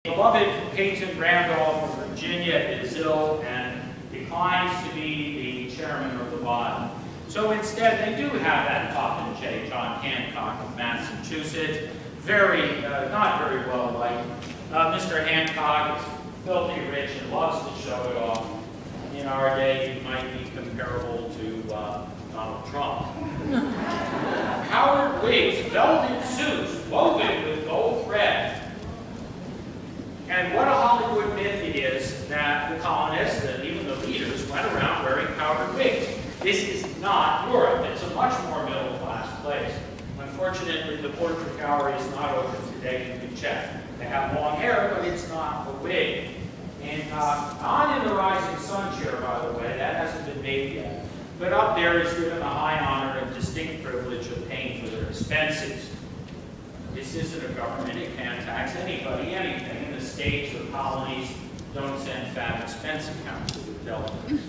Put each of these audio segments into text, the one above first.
Beloved Peyton Randolph of Virginia is ill and declines to be the chairman of the body. So instead, they do have that popinjay, John Hancock of Massachusetts, not very well liked. Mr. Hancock is filthy rich and loves to show it off. In our day, he might be comparable to Donald Trump. Howard wigs, velvet suits woven with gold thread. And what a Hollywood myth it is that the colonists and even the leaders went around wearing powdered wigs. This is not Europe. It's a much more middle-class place. Unfortunately, the portrait gallery is not open today. You can check. They have long hair, but it's not a wig. And on in the Rising Sun chair, by the way, that hasn't been made yet. But up there is given the high honor and distinct privilege of paying for their expenses. This isn't a government. It can't tax anybody, anything. And the states or colonies don't send fat expense accounts to the delegates.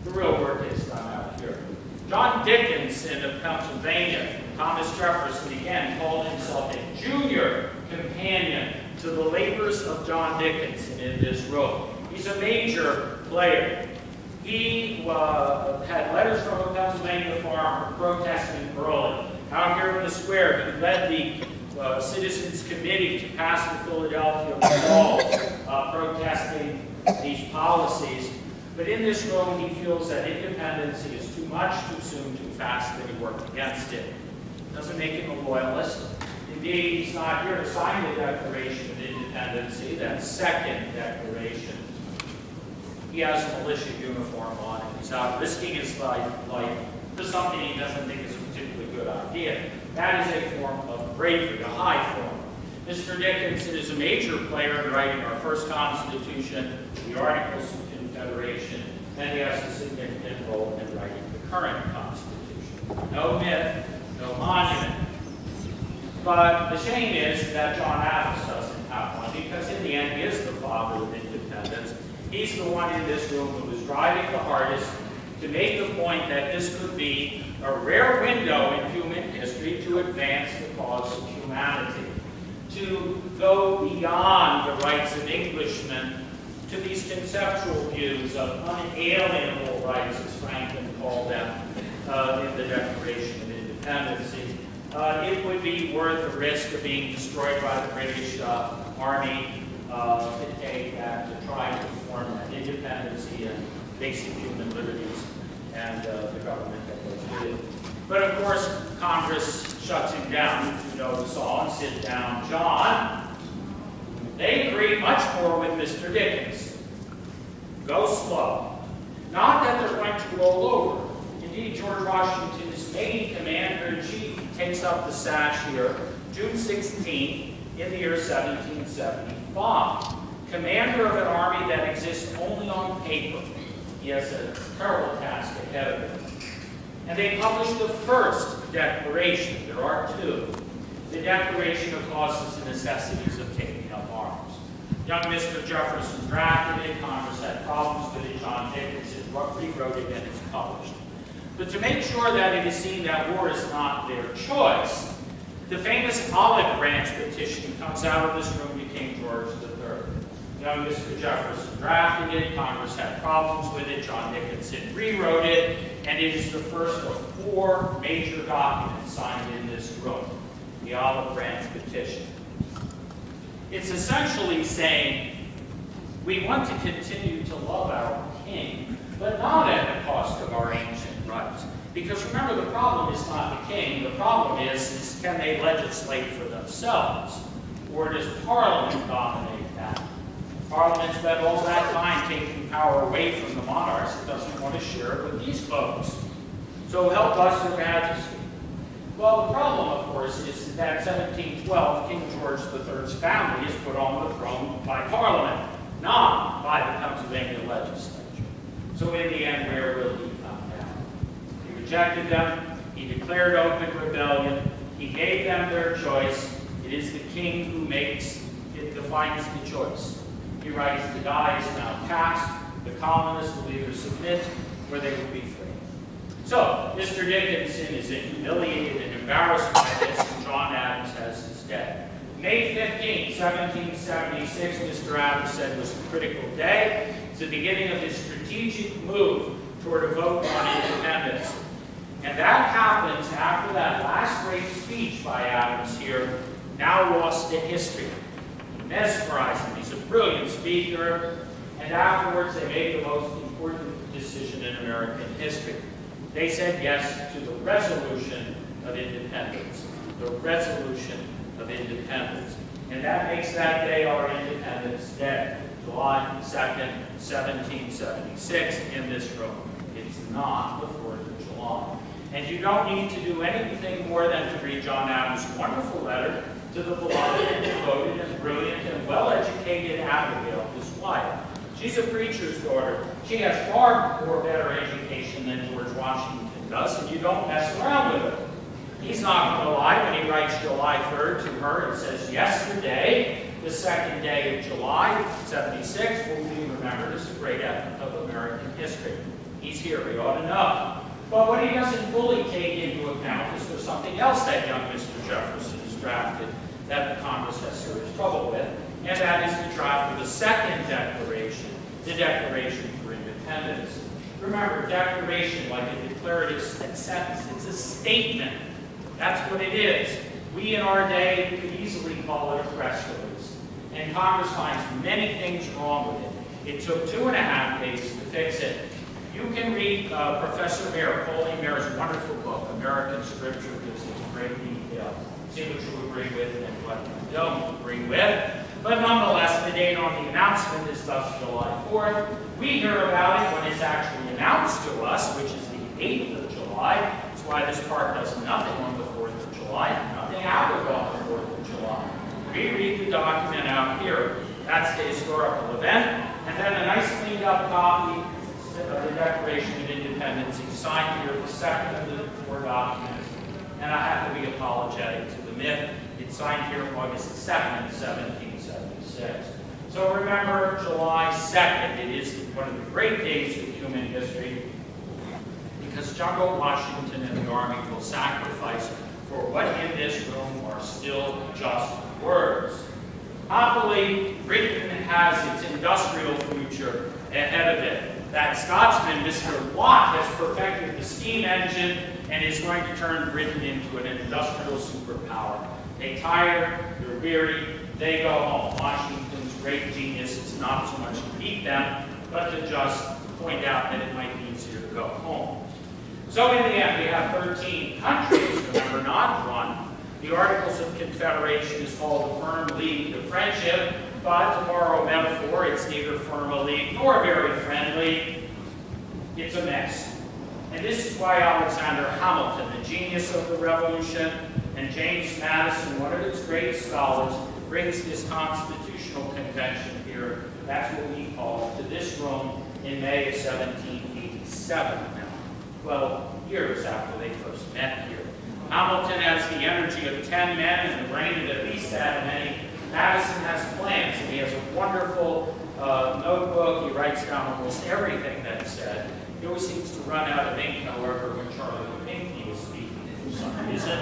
The real work is done out here. John Dickinson of Pennsylvania, Thomas Jefferson again called himself a junior companion to the labors of John Dickinson in this room. He's a major player. He had letters from a Pennsylvania farmer protesting early. Out here in the square, he led the Citizens Committee to pass the Philadelphia Law protesting these policies. But in this room, he feels that independence is too much, too soon, too fast, and he worked against it. Doesn't make him a loyalist. Indeed, he's not here to sign the Declaration of Independence, that second declaration. He has a militia uniform on, and he's out risking his life for something he doesn't think is a particularly good idea. That is a form of bravery, a high form. Mr. Dickinson is a major player in writing our first Constitution, the Articles of Confederation, and he has a significant role in writing the current Constitution. No myth, no monument. But the shame is that John Adams doesn't have one, because in the end he is the father of independence. He's the one in this room who was driving the hardest to make the point that this could be a rare window in human history to advance the cause of humanity, to go beyond the rights of Englishmen to these conceptual views of unalienable rights, as Franklin called them in the Declaration of Independence. It would be worth the risk of being destroyed by the British Army to take that, to try to form an independency and basic human liberties and the government that goes with it. But of course, Congress shuts him down. You know the song, Sit Down, John. They agree much more with Mr. Dickens. Go slow. Not that they're going to roll over. Indeed, George Washington's main commander-in-chief takes up the sash here, June 16th, in the year 1775. Commander of an army that exists only on paper. He has a terrible task ahead of him. And they publish the first declaration. There are two. The Declaration of Causes and Necessities of Taking Up Arms. Young Mr. Jefferson drafted it. Congress had problems with it. John Dickinson rewrote it, and it's published. But to make sure that it is seen that war is not their choice, the famous Olive Branch petition comes out of this room to King George III. Young Mr. Jefferson drafted it. Congress had problems with it. John Dickinson rewrote it. And it is the first of 4 major documents signed in this room, the Olive Branch petition. It's essentially saying, we want to continue to love our king, but not at the cost of our ancient rights. Because remember, the problem is not the king. The problem is can they legislate for themselves? Or does Parliament dominate that? Parliament spent all that time taking power away from the monarchs. It doesn't want to share it with these folks. So help us, Your Majesty. Well, the problem, of course, is that 1712, King George III's family is put on the throne by Parliament, not by the Pennsylvania legislature. So in the end, where will he come down? He rejected them. He declared open rebellion. He gave them their choice. It is the king who defines the choice. He writes, the die is now cast. The colonists will either submit or they will be free. So, Mr. Dickinson is humiliated and embarrassed by this, and John Adams has his day. May 15, 1776, Mr. Adams said was a critical day. It's the beginning of his strategic move toward a vote on independence. And that happens after that last great speech by Adams here, now lost to history. He mesmerized him. He's a brilliant speaker. And afterwards, they made the most important decision in American history. They said yes to the resolution of independence. The resolution of independence. And that makes that day our Independence Day, July 2nd, 1776, in this room. It's not the 4th of July. And you don't need to do anything more than to read John Adams' wonderful letter to the beloved and devoted and brilliant and well-educated Abigail, his wife. She's a preacher's daughter. She has far more better education than George Washington does, and you don't mess around with her. He's not going to lie when he writes July 3rd to her and says, yesterday, the 2nd day of July, 76, will be remembered as a great epoch of American history. He's here, we ought to know. But what he doesn't fully take into account is there's something else that young Mr. Jefferson has drafted that the Congress has serious trouble with, and that is the draft for the second declaration, the Declaration for Independence. Remember, declaration, like a declarative sentence, it's a statement. That's what it is. We in our day could easily call it a press release. And Congress finds many things wrong with it. It took 2.5 days to fix it. You can read Professor Mayer, Pauline Mayer's wonderful book, American Scripture, gives it great detail. See what you agree with and what you don't agree with. But nonetheless, the date on the announcement is thus July 4th. We hear about it when it's actually announced to us, which is the 8th of July. That's why this park does nothing on the 4th of July, nothing applicable on the 4th of July. We read the document out here. That's the historical event. And then a nice cleaned up copy of the Declaration of Independence. He signed here the second of the 4 documents. And I have to be apologetic to the myth. It's signed here August 2nd, 1776. So remember July 2nd. It is one of the great days of human history because General Washington and the Army will sacrifice for what in this room are still just words. Happily, Britain has its industrial future ahead of it. That Scotsman, Mr. Watt, has perfected the steam engine and is going to turn Britain into an industrial superpower. They tire, they're weary, they go home. Washington's great genius is not so much to beat them, but to just point out that it might be easier to go home. So in the end, we have 13 countries, remember, not one. The Articles of Confederation is called the Firm League of Friendship, but to borrow a metaphor, it's neither firm a league nor very friendly. It's a mess. And this is why Alexander Hamilton, the genius of the Revolution, and James Madison, one of its great scholars, brings this constitutional convention here, that's what we call it, to this room in May of 1787 now, 12 years after they first met here. Hamilton has the energy of 10 men and the brain of at least that many. Madison has plans, and he has a wonderful notebook. He writes down almost everything that's said. He always seems to run out of ink, however, when Charlie Pinckney is speaking for some reason.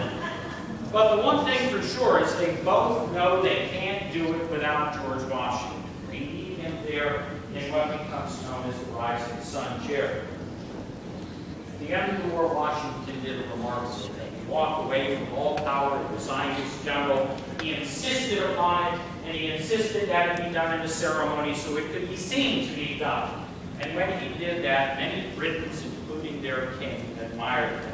But the one thing for sure is they both know they can't do it without George Washington. They need him there in what becomes known as the Rising Sun chair. At the end of the war, Washington did a remarkable thing. He walked away from all power, he resigned as general. He insisted upon it, and he insisted that it be done in a ceremony so it could be seen to be done. And when he did that, many Britons, including their king, admired him.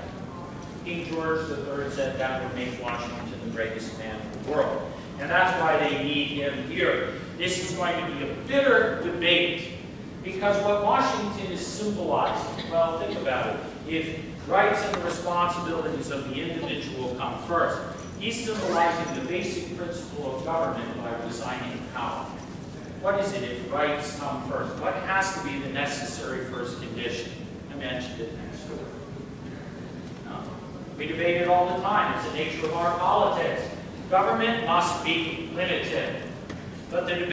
King George III said that would make Washington the greatest man in the world. And that's why they need him here. This is going to be a bitter debate, because what Washington is symbolizing, well, think about it. If rights and responsibilities of the individual come first, he's symbolizing the basic principle of government by resigning power. What is it if rights come first? What has to be the necessary first condition? I mentioned it next door. No. We debate it all the time. It's the nature of our politics. Government must be limited. But the